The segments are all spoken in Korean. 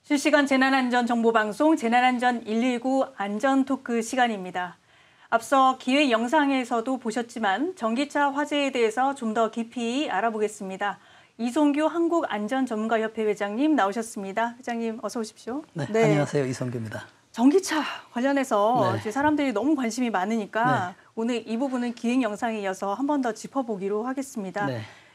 실시간 재난안전정보방송 재난안전 119 안전토크 시간입니다. 앞서 기획 영상에서도 보셨지만 전기차 화재에 대해서 좀 더 깊이 알아보겠습니다. 이송규 한국안전전문가협회 회장님 나오셨습니다. 회장님 어서 오십시오. 네, 안녕하세요. 이송규입니다. 전기차 관련해서 이제 사람들이 너무 관심이 많으니까 오늘 이 부분은 기획 영상에 이어서 한 번 더 짚어보기로 하겠습니다.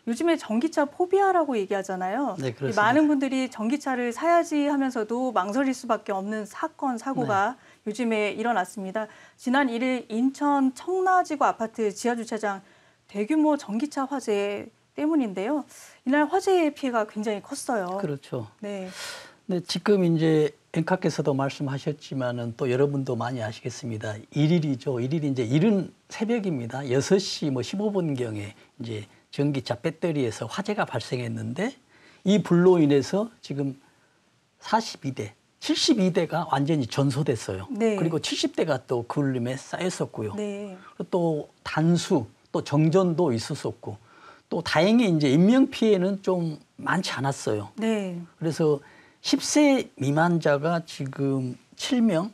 요즘에 전기차 포비아라고 얘기하잖아요. 네, 그렇습니다. 많은 분들이 전기차를 사야지 하면서도 망설일 수밖에 없는 사건, 사고가 요즘에 일어났습니다. 지난 1일 인천 청라지구 아파트 지하주차장 대규모 전기차 화재 때문인데요. 이날 화재의 피해가 굉장히 컸어요. 그렇죠. 네. 네, 지금 이제 앵커께서도 말씀하셨지만은 또 여러분도 많이 아시겠습니다. 1일이죠. 1일이 이제 이른 새벽입니다. 6시 15분경에 이제 전기차 배터리에서 화재가 발생했는데 이 불로 인해서 지금 42대, 72대가 완전히 전소됐어요. 네. 그리고 70대가 또 그을림에 쌓였었고요. 네. 또 단수, 또 정전도 있었었고 또 다행히 이제 인명 피해는 좀 많지 않았어요. 네. 그래서 10세 미만자가 지금 7명,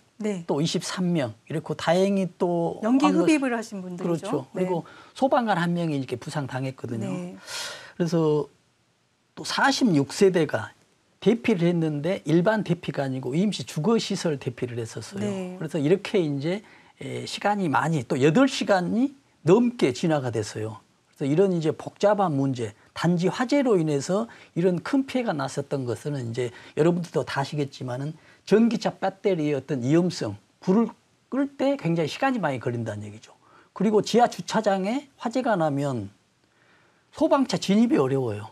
또 23명 이렇게 다행히 또 연기 흡입을 하신 분들이죠. 그렇죠. 그리고 소방관 한 명이 이렇게 부상 당했거든요. 그래서 또 46세대가 대피를 했는데 일반 대피가 아니고 임시 주거시설 대피를 했었어요. 그래서 이렇게 이제 시간이 많이 또 8시간이 넘게 지나가 됐어요. 그래서 이런 이제 복잡한 문제, 단지 화재로 인해서 이런 큰 피해가 났었던 것은 이제 여러분들도 다 아시겠지만은 전기차 배터리의 어떤 위험성, 불을 끌 때 굉장히 시간이 많이 걸린다는 얘기죠. 그리고 지하 주차장에 화재가 나면 소방차 진입이 어려워요.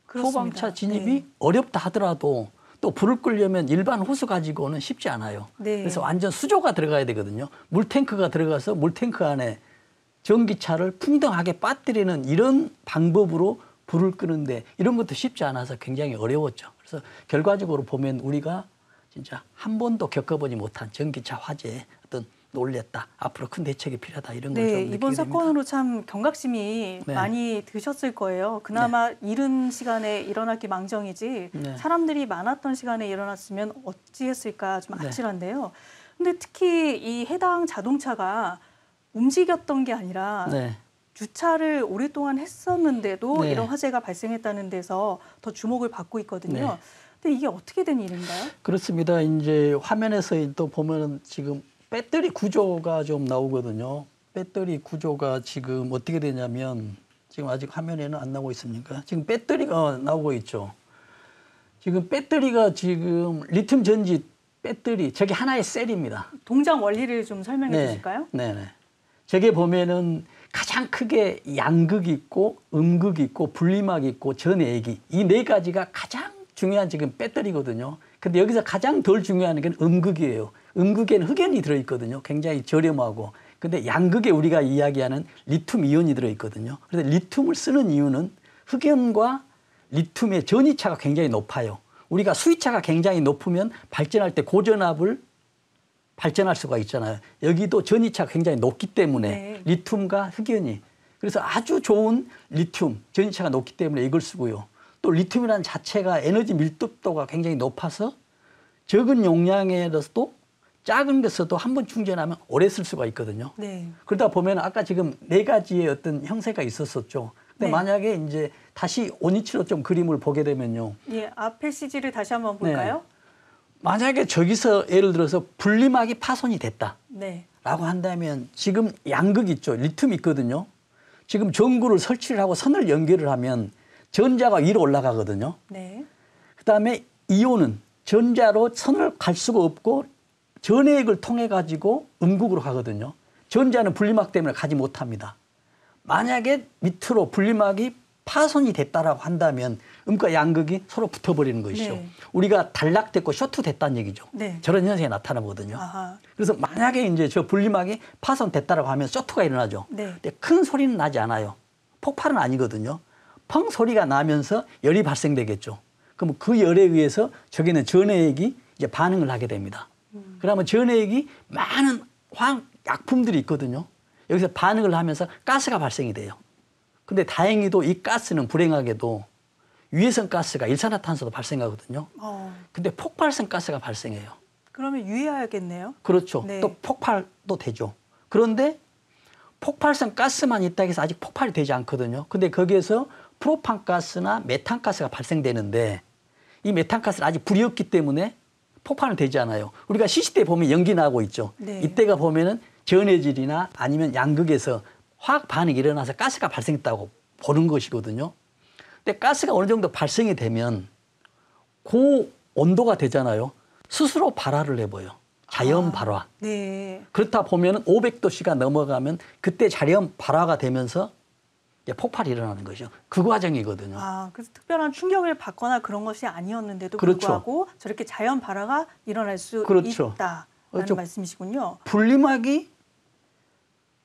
그렇습니다. 소방차 진입이 어렵다 하더라도 또 불을 끌려면 일반 호스 가지고는 쉽지 않아요. 그래서 완전 수조가 들어가야 되거든요. 물탱크가 들어가서 물탱크 안에 전기차를 풍덩하게 빠뜨리는 이런 방법으로 불을 끄는데 이런 것도 쉽지 않아서 굉장히 어려웠죠. 그래서 결과적으로 보면 우리가 진짜 한 번도 겪어보지 못한 전기차 화재에 어떤 놀랬다. 앞으로 큰 대책이 필요하다. 이런 걸 좀 느끼게 됩니다. 이번 사건으로 참 경각심이 많이 드셨을 거예요. 그나마 이른 시간에 일어났기 망정이지 사람들이 많았던 시간에 일어났으면 어찌했을까 좀 아찔한데요. 근데 특히 이 해당 자동차가 움직였던 게 아니라 주차를 오랫동안 했었는데도 이런 화재가 발생했다는 데서 더 주목을 받고 있거든요. 근데 이게 어떻게 된 일인가요? 그렇습니다. 이제 화면에서 또 보면 지금 배터리 구조가 좀 나오거든요. 배터리 구조가 지금 어떻게 되냐면 지금 아직 화면에는 안 나오고 있습니까? 지금 배터리가 나오고 있죠. 지금 배터리가 지금 리튬 전지 배터리 저게 하나의 셀입니다. 동작 원리를 좀 설명해 주실까요? 네네. 저게 보면은 가장 크게 양극이 있고 음극이 있고 분리막이 있고 전해액이 이 네 가지가 가장 중요한 지금 배터리거든요. 근데 여기서 가장 덜 중요한 게 음극이에요. 음극에는 흑연이 들어있거든요. 굉장히 저렴하고. 근데 양극에 우리가 이야기하는 리튬 이온이 들어있거든요. 그래서 리튬을 쓰는 이유는 흑연과 리튬의 전이차가 굉장히 높아요. 우리가 수위차가 굉장히 높으면 발전할 때 고전압을 발전할 수가 있잖아요. 여기도 전이차가 굉장히 높기 때문에 리튬과 흑연이. 그래서 아주 좋은 리튬, 전이차가 높기 때문에 이걸 쓰고요. 또 리튬이라는 자체가 에너지 밀도가 굉장히 높아서 적은 용량에서도 작은 것에서도 한 번 충전하면 오래 쓸 수가 있거든요. 그러다 보면 아까 지금 네 가지의 어떤 형태가 있었었죠. 근데 만약에 이제 다시 온이치로 좀 그림을 보게 되면요. 앞에 CG를 다시 한번 볼까요? 만약에 저기서 예를 들어서 분리막이 파손이 됐다. 라고 한다면 지금 양극 있죠. 리튬 있거든요. 지금 전구를 설치를 하고 선을 연결을 하면 전자가 위로 올라가거든요. 그다음에 이온은 전자로 선을 갈 수가 없고 전해액을 통해 가지고 음극으로 가거든요. 전자는 분리막 때문에 가지 못합니다. 만약에 밑으로 분리막이 파손이 됐다라고 한다면 음과 양극이 서로 붙어버리는 것이죠. 우리가 단락됐고 쇼트됐다는 얘기죠. 저런 현상이 나타나거든요. 그래서 만약에 이제 저 분리막이 파손됐다라고 하면 쇼트가 일어나죠. 근데 큰 소리는 나지 않아요. 폭발은 아니거든요. 펑 소리가 나면서 열이 발생되겠죠. 그럼 그 열에 의해서 저기는 전해액이 이제 반응을 하게 됩니다. 그러면 전해액이 많은 화학 약품들이 있거든요. 여기서 반응을 하면서 가스가 발생이 돼요. 근데 다행히도 이 가스는 불행하게도 유해성 가스가 일산화탄소도 발생하거든요. 근데 폭발성 가스가 발생해요. 그러면 유의해야겠네요. 그렇죠. 네. 또 폭발도 되죠. 그런데 폭발성 가스만 있다고 해서 아직 폭발이 되지 않거든요. 근데 거기에서 프로판가스나 메탄가스가 발생되는데 이 메탄가스는 아직 불이 없기 때문에 폭발은 되지 않아요. 우리가 시시때 보면 연기 나고 있죠. 네. 이때가 보면은 전해질이나 아니면 양극에서 화학 반응이 일어나서 가스가 발생했다고 보는 것이거든요. 근데 가스가 어느 정도 발생이 되면 그 온도가 되잖아요. 스스로 발화를 해버려요. 자연 발화. 네. 그렇다 보면 500도씨가 넘어가면 그때 자연 발화가 되면서 이제 폭발이 일어나는 거죠. 그 과정이거든요. 그래서 특별한 충격을 받거나 그런 것이 아니었는데도 그렇죠. 불구하고 저렇게 자연 발화가 일어날 수 그렇죠. 있다라는 그렇죠. 말씀이시군요. 분리막이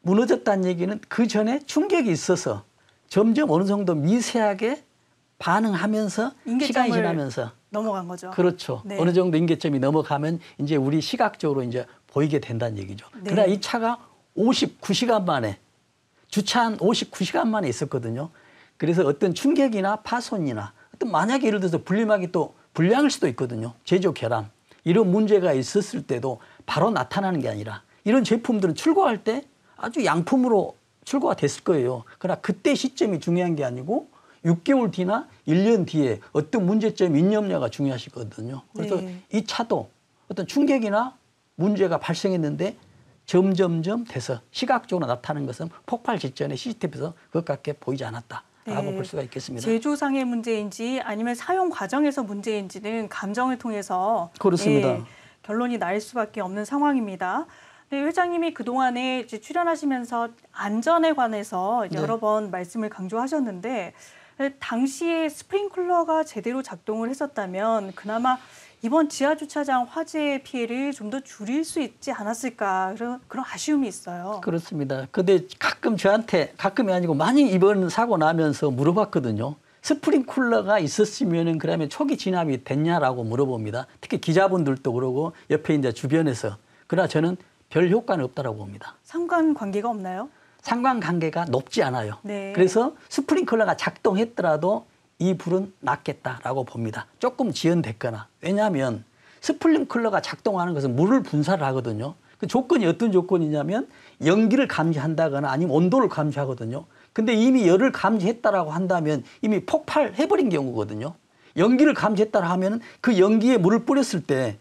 무너졌다는 얘기는 그 전에 충격이 있어서 점점 어느 정도 미세하게 반응하면서 시간이 지나면서 넘어간 거죠. 그렇죠. 네. 어느 정도 임계점이 넘어가면 이제 우리 시각적으로 이제 보이게 된다는 얘기죠. 네. 그러나 이 차가 59시간 만에 주차한 59시간 만에 있었거든요. 그래서 어떤 충격이나 파손이나 어떤 만약에 예를 들어서 분리막이 또 불량일 수도 있거든요. 제조 결함 이런 문제가 있었을 때도 바로 나타나는 게 아니라 이런 제품들은 출고할 때 아주 양품으로 출고가 됐을 거예요. 그러나 그때 시점이 중요한 게 아니고 6개월 뒤나 1년 뒤에 어떤 문제점이 있느냐가 중요하시거든요. 그래서 네. 이 차도 어떤 충격이나 문제가 발생했는데 점점점 돼서 시각적으로 나타나는 것은 폭발 직전에 CCTV에서 그것밖에 보이지 않았다라고 네. 볼 수가 있겠습니다. 제조상의 문제인지 아니면 사용 과정에서 문제인지는 감정을 통해서 그렇습니다. 결론이 날 수밖에 없는 상황입니다. 네, 회장님이 그동안에 이제 출연하시면서 안전에 관해서 네. 여러 번 말씀을 강조하셨는데 당시에 스프링클러가 제대로 작동을 했었다면 그나마 이번 지하주차장 화재 피해를 좀 더 줄일 수 있지 않았을까 그런 아쉬움이 있어요. 그렇습니다. 근데 가끔 저한테 가끔이 아니고 많이 이번 사고 나면서 물어봤거든요. 스프링쿨러가 있었으면은 그러면 초기 진압이 됐냐라고 물어봅니다. 특히 기자분들도 그러고 옆에 이제 주변에서. 그러나 저는 별 효과는 없다라고 봅니다. 상관관계가 없나요? 상관관계가 높지 않아요. 네. 그래서 스프링클러가 작동했더라도 이 불은 났겠다라고 봅니다. 조금 지연됐거나. 왜냐하면 스프링클러가 작동하는 것은 물을 분사를 하거든요. 그 조건이 어떤 조건이냐면 연기를 감지한다거나 아니면 온도를 감지하거든요. 근데 이미 열을 감지했다라고 한다면 이미 폭발해버린 경우거든요. 연기를 감지했다라 하면 그 연기에 물을 뿌렸을 때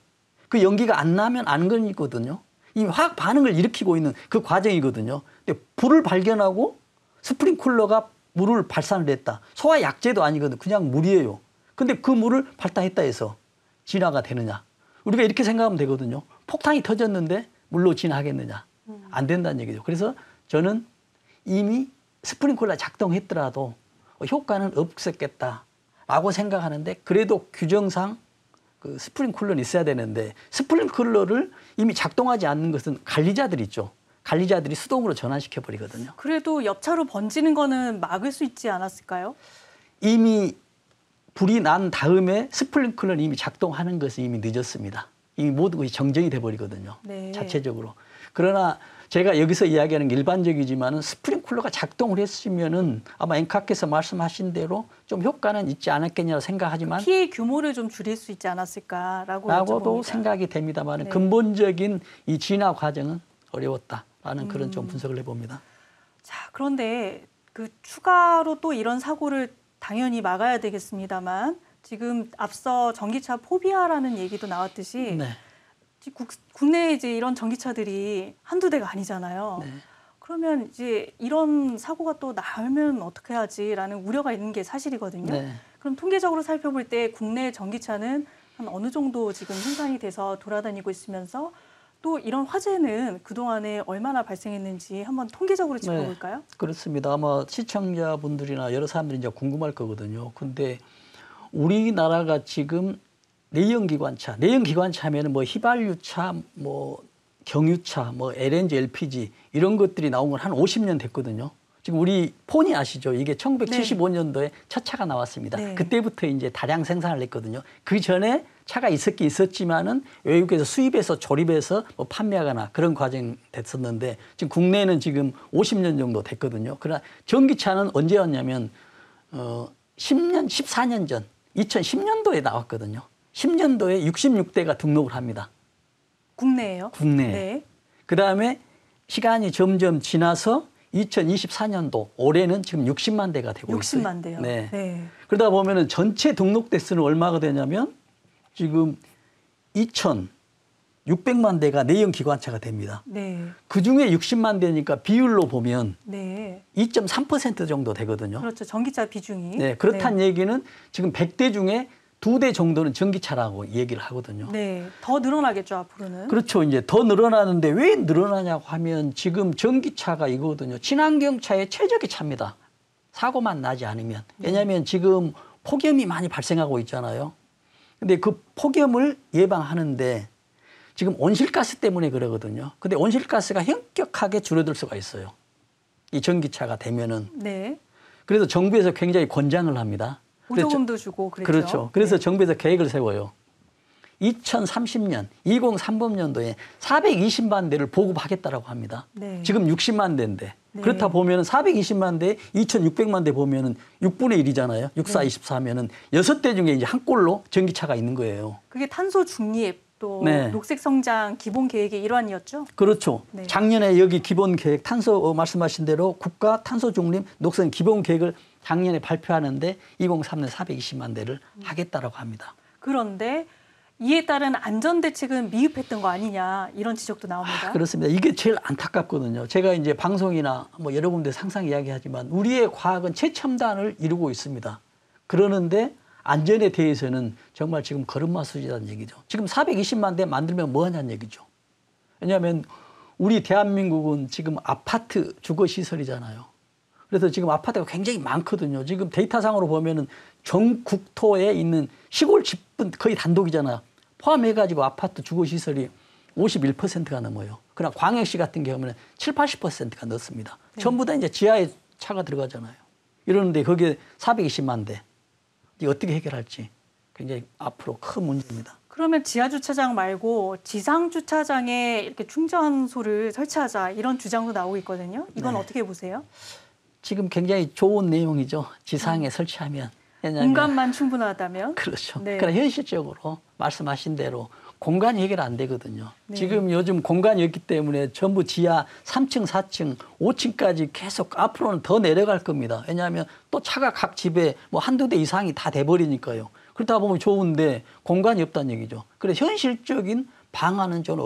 그 연기가 안 나면 안 걸리거든요. 이 화학 반응을 일으키고 있는 그 과정이거든요. 근데 불을 발견하고 스프링클러가 물을 발산을 했다. 소화 약제도 아니거든요. 그냥 물이에요. 근데 그 물을 발사했다 해서 진화가 되느냐. 우리가 이렇게 생각하면 되거든요. 폭탄이 터졌는데 물로 진화하겠느냐. 안 된다는 얘기죠. 그래서 저는 이미 스프링클러 작동했더라도 효과는 없었겠다라고 생각하는데 그래도 규정상 그 스프링클러는 있어야 되는데 스프링클러를 이미 작동하지 않는 것은 관리자들이 있죠. 관리자들이 수동으로 전환시켜 버리거든요. 그래도 옆차로 번지는 거는 막을 수 있지 않았을까요? 이미 불이 난 다음에 스프링클러는 이미 작동하는 것이 이미 늦었습니다. 이미 모든 것이 정정이 돼 버리거든요. 네. 자체적으로. 그러나 제가 여기서 이야기하는 게 일반적이지만은 스프링클러가 작동을 했으면은 아마 앵커께서 말씀하신 대로 좀 효과는 있지 않았겠냐고 생각하지만 피해 규모를 좀 줄일 수 있지 않았을까라고 라고도 여쭤봅니다. 생각이 됩니다만 네. 근본적인 이 진화 과정은 어려웠다라는 그런 좀 분석을 해봅니다. 자, 그런데 그 추가로 또 이런 사고를 당연히 막아야 되겠습니다만 지금 앞서 전기차 포비아라는 얘기도 나왔듯이 네. 국내에 이제 이런 전기차들이 한두 대가 아니잖아요. 네. 그러면 이제 이런 사고가 또 나면 어떻게 하지라는 우려가 있는 게 사실이거든요. 네. 그럼 통계적으로 살펴볼 때 국내 전기차는 한 어느 정도 지금 생산이 돼서 돌아다니고 있으면서 또 이런 화재는 그동안에 얼마나 발생했는지 한번 통계적으로 짚어볼까요? 네, 그렇습니다. 아마 시청자분들이나 여러 사람들이 이제 궁금할 거거든요. 근데 우리나라가 지금 내연기관차 하면은 뭐 휘발유차, 뭐 경유차, 뭐 LNG, LPG 이런 것들이 나온 건 한 50년 됐거든요. 지금 우리 폰이 아시죠? 이게 1975년도에 첫 차가 나왔습니다. 네. 그때부터 이제 다량 생산을 했거든요. 그 전에 차가 있었긴 있었지만은 외국에서 수입해서 조립해서 뭐 판매하거나 그런 과정이 됐었는데 지금 국내에는 지금 50년 정도 됐거든요. 그러나 전기차는 언제 왔냐면 10년, 14년 전 2010년도에 나왔거든요. 10년도에 66대가 등록을 합니다. 국내에요? 국내에. 네. 그다음에 시간이 점점 지나서 2024년도 올해는 지금 60만 대가 되고 60만 있어요. 대요. 네. 네. 그러다 보면은 전체 등록 대수는 얼마가 되냐면 지금 2,600만 대가 내연 기관차가 됩니다. 네. 그중에 60만 대니까 비율로 보면 네. 2.3% 정도 되거든요. 그렇죠. 전기차 비중이. 네, 그렇다는 얘기는 지금 100대 중에 2대 정도는 전기차라고 얘기를 하거든요. 네, 더 늘어나겠죠, 앞으로는. 그렇죠. 이제 더 늘어나는데 왜 늘어나냐고 하면 지금 전기차가 이거거든요. 친환경차의 최적의 차입니다. 사고만 나지 않으면. 왜냐하면 지금 폭염이 많이 발생하고 있잖아요. 근데 그 폭염을 예방하는데 지금 온실가스 때문에 그러거든요. 근데 온실가스가 현격하게 줄어들 수가 있어요. 이 전기차가 되면은. 네. 그래서 정부에서 굉장히 권장을 합니다. 보조금도 주고 그랬죠. 그렇죠. 그래서 네. 정부에서 계획을 세워요. 2030년, 2030년도에 420만 대를 보급하겠다라고 합니다. 네. 지금 60만 대인데. 네. 그렇다 보면 420만 대, 2,600만 대 보면은 6분의 1이잖아요. 6, 4, 네. 24면은 6대 중에 이제 한 꼴로 전기차가 있는 거예요. 그게 탄소 중립 또 네. 녹색 성장 기본 계획의 일환이었죠. 그렇죠. 네. 작년에 여기 기본 계획 탄소 말씀하신 대로 국가 탄소 중립 녹색 기본 계획을 작년에 발표하는데 2030년 420만 대를 하겠다라고 합니다. 그런데 이에 따른 안전 대책은 미흡했던 거 아니냐 이런 지적도 나옵니다. 그렇습니다. 이게 제일 안타깝거든요. 제가 이제 방송이나 뭐 여러 군데 항상 이야기하지만 우리의 과학은 최첨단을 이루고 있습니다. 그러는데 안전에 대해서는 정말 지금 걸음마수지라는 얘기죠. 지금 420만 대 만들면 뭐 하냐는 얘기죠. 왜냐하면 우리 대한민국은 지금 아파트 주거시설이잖아요. 그래서 지금 아파트가 굉장히 많거든요. 지금 데이터상으로 보면은 전 국토에 있는 시골 집은 거의 단독이잖아요. 포함해가지고 아파트 주거시설이 51%가 넘어요. 그러나 광역시 같은 경우는 7, 80%가 넘습니다. 네. 전부 전부 다 이제 지하에 차가 들어가잖아요. 이러는데 거기에 420만 대. 이게 어떻게 해결할지 굉장히 앞으로 큰 문제입니다. 그러면 지하 주차장 말고 지상 주차장에 이렇게 충전소를 설치하자 이런 주장도 나오고 있거든요. 이건 네. 어떻게 보세요? 지금 굉장히 좋은 내용이죠. 지상에 설치하면. 왜냐하면 공간만 충분하다면? 그렇죠. 네. 그러나 현실적으로 말씀하신 대로 공간이 해결 안 되거든요. 네. 지금 요즘 공간이 없기 때문에 전부 지하 3층, 4층, 5층까지 계속 앞으로는 더 내려갈 겁니다. 왜냐하면 또 차가 각 집에 뭐 한두 대 이상이 다 돼버리니까요. 그러다 보면 좋은데 공간이 없다는 얘기죠. 그래서 현실적인 방안은 좀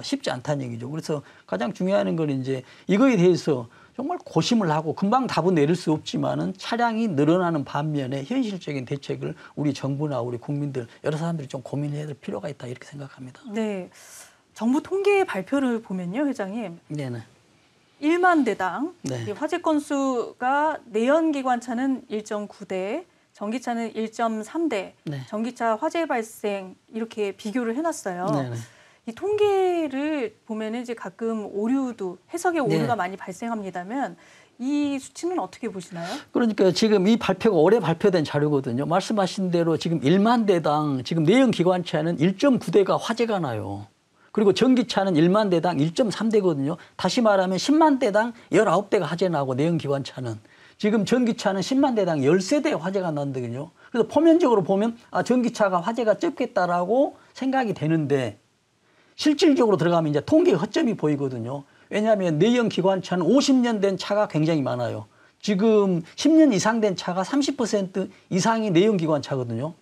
쉽지 않다는 얘기죠. 그래서 가장 중요한 건 이제 이거에 대해서 정말 고심을 하고 금방 답은 내릴 수 없지만은 차량이 늘어나는 반면에 현실적인 대책을 우리 정부나 우리 국민들 여러 사람들이 좀 고민해야 될 필요가 있다 이렇게 생각합니다. 네. 정부 통계 발표를 보면요, 회장님. 네네. 1만 대당 네. 이 화재 건수가 내연기관차는 1.9대, 전기차는 1.3대, 네. 전기차 화재 발생 이렇게 비교를 해놨어요. 네네. 이 통계를 보면은 이제 가끔 오류도 해석의 오류가 네. 많이 발생합니다만 이 수치는 어떻게 보시나요? 그러니까 지금 이 발표가 올해 발표된 자료거든요. 말씀하신 대로 지금 1만 대당 지금 내연 기관차는 1.9대가 화재가 나요. 그리고 전기차는 1만 대당 1.3대거든요. 다시 말하면 10만 대당 19대가 화재 나고 내연 기관차는 지금 전기차는 10만 대당 13대의 화재가 난다거든요. 그래서 표면적으로 보면 아 전기차가 화재가 적겠다라고 생각이 되는데 실질적으로 들어가면 이제 통계 허점이 보이거든요. 왜냐하면 내연 기관차는 50년 된 차가 굉장히 많아요. 지금 10년 이상 된 차가 30% 이상이 내연 기관차거든요.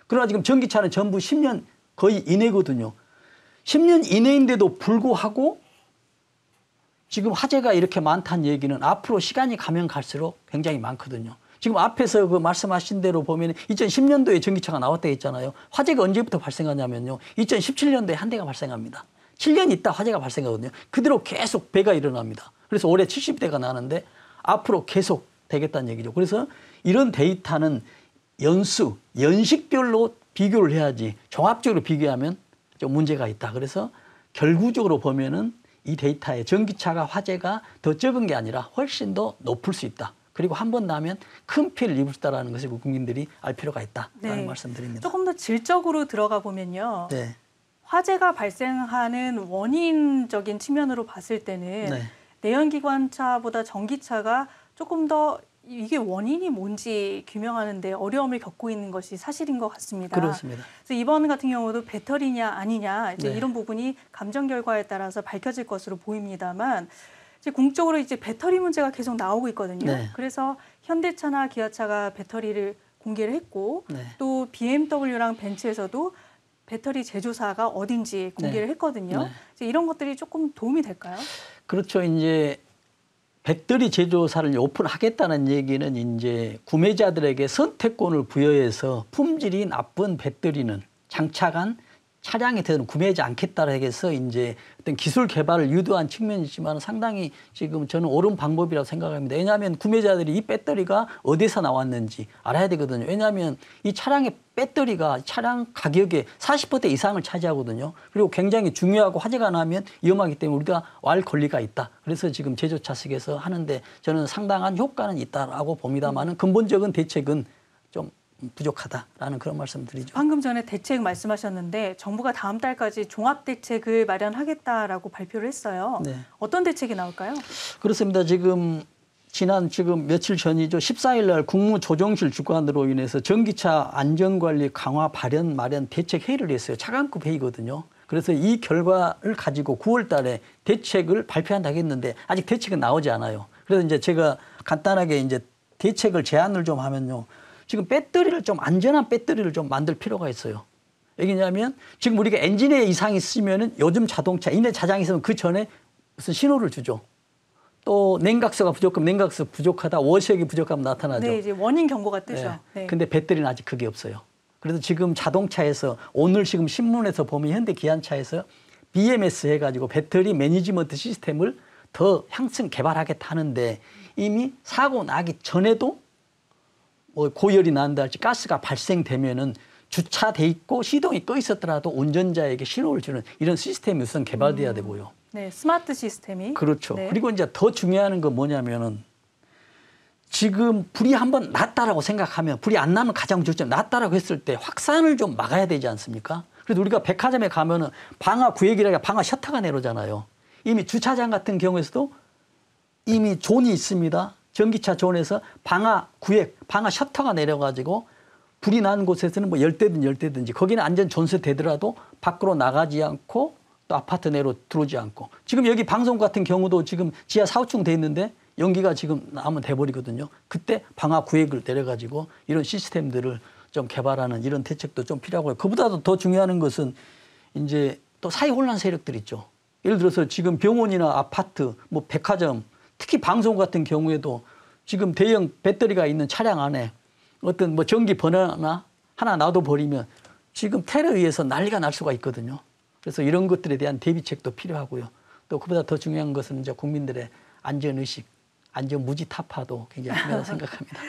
그러나 지금 전기차는 전부 10년 거의 이내거든요. 10년 이내인데도 불구하고 지금 화재가 이렇게 많다는 얘기는 앞으로 시간이 가면 갈수록 굉장히 많거든요. 지금 앞에서 그 말씀하신 대로 보면 2010년도에 전기차가 나왔다 했잖아요. 화재가 언제부터 발생하냐면요. 2017년도에 한 대가 발생합니다. 7년 있다 화재가 발생하거든요. 그대로 계속 배가 일어납니다. 그래서 올해 70대가 나는데 앞으로 계속 되겠다는 얘기죠. 그래서 이런 데이터는 연식별로 비교를 해야지 종합적으로 비교하면 좀 문제가 있다. 그래서 결국적으로 보면은 이 데이터에 전기차가 화재가 더 적은 게 아니라 훨씬 더 높을 수 있다. 그리고 한 번 나면 큰 피해를 입을 수 있다는 것을 국민들이 알 필요가 있다라는 말씀드립니다. 조금 더 질적으로 들어가 보면요. 네. 화재가 발생하는 원인적인 측면으로 봤을 때는 네. 내연기관차보다 전기차가 조금 더 이게 원인이 뭔지 규명하는데 어려움을 겪고 있는 것이 사실인 것 같습니다. 그렇습니다. 그래서 이번 같은 경우도 배터리냐 아니냐 이제 네. 이런 부분이 감정 결과에 따라서 밝혀질 것으로 보입니다만 이제 공적으로 이제 배터리 문제가 계속 나오고 있거든요. 네. 그래서 현대차나 기아차가 배터리를 공개를 했고 네. 또 BMW랑 벤츠에서도 배터리 제조사가 어딘지 공개를 네. 했거든요. 네. 이제 이런 것들이 조금 도움이 될까요? 그렇죠. 이제 배터리 제조사를 오픈하겠다는 얘기는 이제 구매자들에게 선택권을 부여해서 품질이 나쁜 배터리는 장착한 차량에 대해서는 구매하지 않겠다고 해서 이제 어떤 기술 개발을 유도한 측면이지만 상당히 지금 저는 옳은 방법이라고 생각합니다. 왜냐하면 구매자들이 이 배터리가 어디서 나왔는지 알아야 되거든요. 왜냐하면 이 차량의 배터리가 차량 가격의 40% 이상을 차지하거든요. 그리고 굉장히 중요하고 화재가 나면 위험하기 때문에 우리가 왈 권리가 있다. 그래서 지금 제조차 측에서 하는데 저는 상당한 효과는 있다라고 봅니다만은 근본적인 대책은 좀 부족하다라는 그런 말씀드리죠. 방금 전에 대책 말씀하셨는데 정부가 다음 달까지 종합 대책을 마련하겠다라고 발표를 했어요. 네. 어떤 대책이 나올까요? 그렇습니다. 지금 며칠 전이죠. 14일 날 국무조정실 주관으로 인해서 전기차 안전관리 강화 발현 마련 대책 회의를 했어요. 차관급 회의거든요. 그래서 이 결과를 가지고 9월 달에 대책을 발표한다고 했는데 아직 대책은 나오지 않아요. 그래서 이제 제가 간단하게 이제 대책을 제안을 좀 하면요. 지금 배터리를 좀 안전한 배터리를 좀 만들 필요가 있어요. 왜냐하면 지금 우리가 엔진에 이상이 있으면은 요즘 자동차 이내 자장이 있으면 그 전에 무슨 신호를 주죠. 또 냉각수가 부족하면 냉각수 부족하다, 워셔액이 부족하면 나타나죠. 네, 이제 원인 경고가 뜨죠. 네. 네. 근데 배터리는 아직 그게 없어요. 그래서 지금 자동차에서 오늘 지금 신문에서 보면 현대 기아차에서 BMS 해가지고 배터리 매니지먼트 시스템을 더 향상 개발하겠다 하는데 이미 사고 나기 전에도 뭐 고열이 난다 할지 가스가 발생되면은 주차돼 있고 시동이 꺼 있었더라도 운전자에게 신호를 주는 이런 시스템이 우선 개발돼야 되고요. 네, 스마트 시스템이. 그렇죠. 네. 그리고 이제 더 중요한 건 뭐냐면은 지금 불이 한번 났다라고 생각하면 불이 안 나면 가장 좋죠. 났다라고 했을 때 확산을 좀 막아야 되지 않습니까? 그래도 우리가 백화점에 가면은 방화 구역이라가 방화 셔터가 내려오잖아요. 이미 주차장 같은 경우에서도 이미 존이 있습니다. 전기차 존에서 방화 구역, 방화 셔터가 내려가지고 불이 난 곳에서는 뭐 열대든지 거기는 안전 존수되더라도 밖으로 나가지 않고 또 아파트 내로 들어오지 않고 지금 여기 방송 같은 경우도 지금 지하 4, 5층 돼 있는데 연기가 지금 나면 돼버리거든요. 그때 방화 구역을 내려가지고 이런 시스템들을 좀 개발하는 이런 대책도 좀 필요하고요. 그보다도 더 중요한 것은 이제 또 사회 혼란 세력들 있죠. 예를 들어서 지금 병원이나 아파트, 뭐 백화점, 특히 방송 같은 경우에도 지금 대형 배터리가 있는 차량 안에 어떤 뭐 전기 번호나 하나 놔둬버리면 지금 테러에 의해서 난리가 날 수가 있거든요. 그래서 이런 것들에 대한 대비책도 필요하고요. 또 그보다 더 중요한 것은 이제 국민들의 안전의식, 안전무지 타파도 굉장히 중요하다고 생각합니다.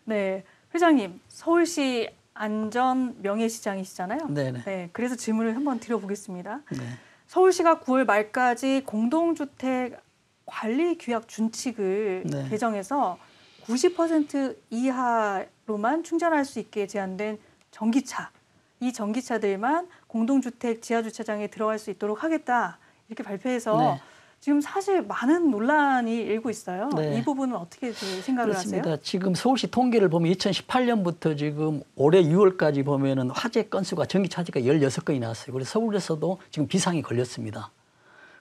네, 회장님 서울시 안전 명예시장이시잖아요. 네네. 네, 그래서 질문을 한번 드려보겠습니다. 네. 서울시가 9월 말까지 공동주택 관리 규약 준칙을 네. 개정해서 90% 이하로만 충전할 수 있게 제한된 전기차, 이 전기차들만 공동주택 지하주차장에 들어갈 수 있도록 하겠다 이렇게 발표해서 네. 지금 사실 많은 논란이 일고 있어요. 네. 이 부분은 어떻게 생각을 그렇습니다. 하세요? 지금 서울시 통계를 보면 2018년부터 지금 올해 6월까지 보면은 화재 건수가 전기차 화재가 16건이 나왔어요. 그래서 서울에서도 지금 비상이 걸렸습니다.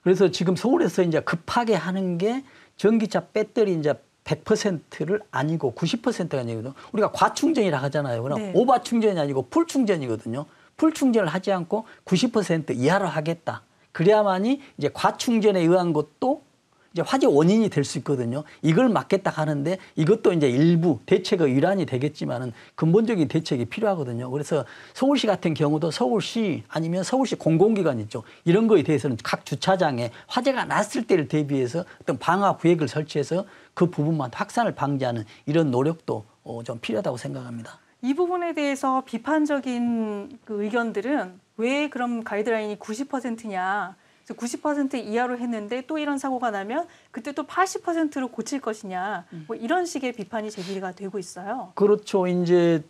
그래서 지금 서울에서 이제 급하게 하는 게 전기차 배터리 이제 100%를 아니고 90%가 아니거든요. 우리가 과충전이라 하잖아요. 그럼 네. 오버 충전이 아니고 풀 충전이거든요. 풀 충전을 하지 않고 90% 이하로 하겠다. 그래야만이 이제 과충전에 의한 것도 이제 화재 원인이 될 수 있거든요. 이걸 막겠다 하는데 이것도 이제 일부 대책의 일환이 되겠지만은 근본적인 대책이 필요하거든요. 그래서 서울시 같은 경우도 서울시 아니면 서울시 공공기관 있죠. 이런 거에 대해서는 각 주차장에 화재가 났을 때를 대비해서 어떤 방화 구역을 설치해서 그 부분만 확산을 방지하는 이런 노력도 좀 필요하다고 생각합니다. 이 부분에 대해서 비판적인 그 의견들은 왜 그럼 가이드라인이 90%냐. 90% 이하로 했는데 또 이런 사고가 나면 그때 또 80%로 고칠 것이냐. 뭐 이런 식의 비판이 제기가 되고 있어요. 그렇죠. 이제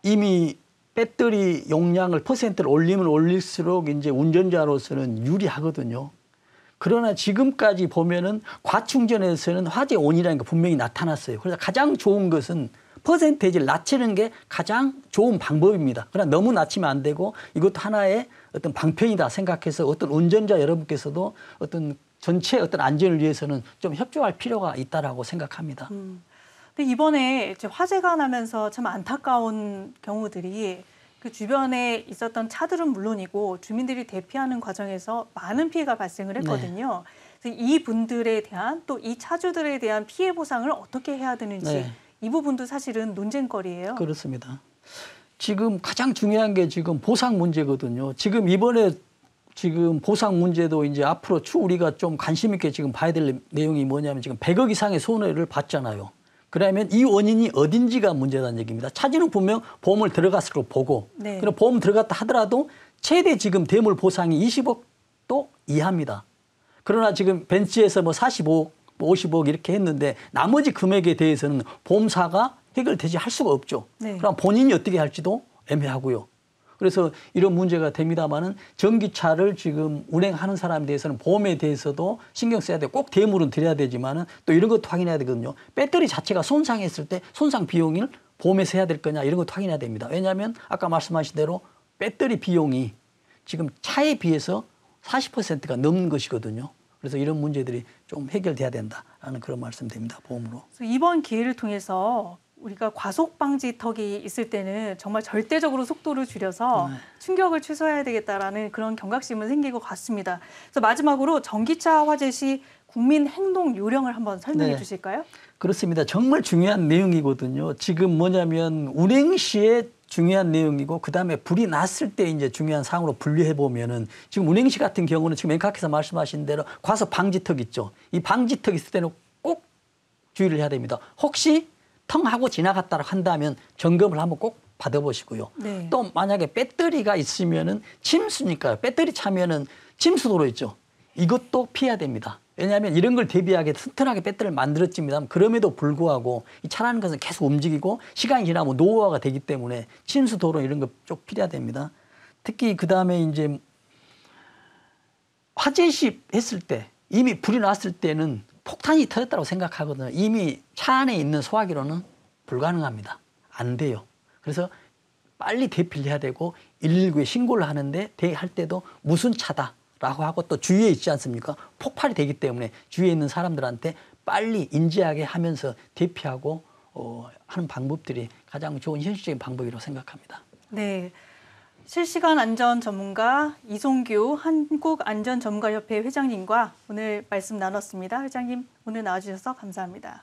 이미 배터리 용량을 퍼센트를 올리면 올릴수록 이제 운전자로서는 유리하거든요. 그러나 지금까지 보면은 과충전에서는 화재 원인이라는 게 분명히 나타났어요. 그래서 가장 좋은 것은 퍼센테이지를 낮추는 게 가장 좋은 방법입니다. 그러나 너무 낮추면 안 되고 이것도 하나의 어떤 방편이다 생각해서 어떤 운전자 여러분께서도 어떤 전체 어떤 안전을 위해서는 좀 협조할 필요가 있다라고 생각합니다. 근데 이번에 이제 화재가 나면서 참 안타까운 경우들이 그 주변에 있었던 차들은 물론이고 주민들이 대피하는 과정에서 많은 피해가 발생을 했거든요. 네. 그래서 이 분들에 대한 또 이 차주들에 대한 피해 보상을 어떻게 해야 되는지 네. 이 부분도 사실은 논쟁거리예요. 그렇습니다. 지금 가장 중요한 게 지금 보상 문제거든요. 지금 이번에 지금 보상 문제도 이제 앞으로 추후 우리가 좀 관심 있게 지금 봐야 될 내용이 뭐냐면 지금 100억 이상의 손해를 봤잖아요. 그러면 이 원인이 어딘지가 문제라는 얘기입니다. 차주는 분명 보험을 들어갔을 걸 보고 네. 그럼 보험 들어갔다 하더라도 최대 지금 대물 보상이 20억도 이하입니다. 그러나 지금 벤츠에서 뭐 45억, 50억 이렇게 했는데 나머지 금액에 대해서는 보험사가 해결되지 할 수가 없죠. 네. 그럼 본인이 어떻게 할지도 애매하고요. 그래서 이런 문제가 됩니다만은 전기차를 지금 운행하는 사람에 대해서는 보험에 대해서도 신경 써야 되고 꼭 대물은 드려야 되지만은 또 이런 것도 확인해야 되거든요. 배터리 자체가 손상했을 때 손상 비용을 보험에서 해야 될 거냐 이런 것도 확인해야 됩니다. 왜냐하면 아까 말씀하신 대로 배터리 비용이 지금 차에 비해서 40%가 넘는 것이거든요. 그래서 이런 문제들이 좀 해결돼야 된다라는 그런 말씀드립니다. 보험으로. 이번 기회를 통해서 우리가 과속 방지턱이 있을 때는 정말 절대적으로 속도를 줄여서 충격을 최소화해야 되겠다라는 그런 경각심은 생길 것 같습니다. 그래서 마지막으로 전기차 화재 시 국민 행동 요령을 한번 설명해 주실까요? 그렇습니다. 정말 중요한 내용이거든요. 지금 뭐냐면 운행 시에 중요한 내용이고 그다음에 불이 났을 때 이제 중요한 사항으로 분류해 보면은 지금 운행 시 같은 경우는 지금 앵커께서 말씀하신 대로 과속 방지턱 있죠. 이 방지턱 있을 때는 꼭 주의를 해야 됩니다. 혹시 텅 하고 지나갔다 한다면 점검을 한번 꼭 받아보시고요. 네. 또 만약에 배터리가 있으면은 침수니까요. 배터리 차면은 침수도로 있죠. 이것도 피해야 됩니다. 왜냐하면 이런 걸 대비하게 튼튼하게 배터리를 만들었지만 그럼에도 불구하고 이 차라는 것은 계속 움직이고 시간이 지나면 노후화가 되기 때문에 침수도로 이런 거 좀 피해야 됩니다. 특히 그 다음에 이제 화재 시 했을 때 이미 불이 났을 때는 폭탄이 터졌다고 생각하거든요. 이미 차 안에 있는 소화기로는 불가능합니다. 안 돼요. 그래서 빨리 대피를 해야 되고 119에 신고를 하는데 할 때도 무슨 차다라고 하고 또 주위에 있지 않습니까? 폭발이 되기 때문에 주위에 있는 사람들한테 빨리 인지하게 하면서 대피하고 하는 방법들이 가장 좋은 현실적인 방법이라고 생각합니다. 네. 실시간 안전 전문가 이송규 한국안전전문가협회 회장님과 오늘 말씀 나눴습니다. 회장님 오늘 나와주셔서 감사합니다.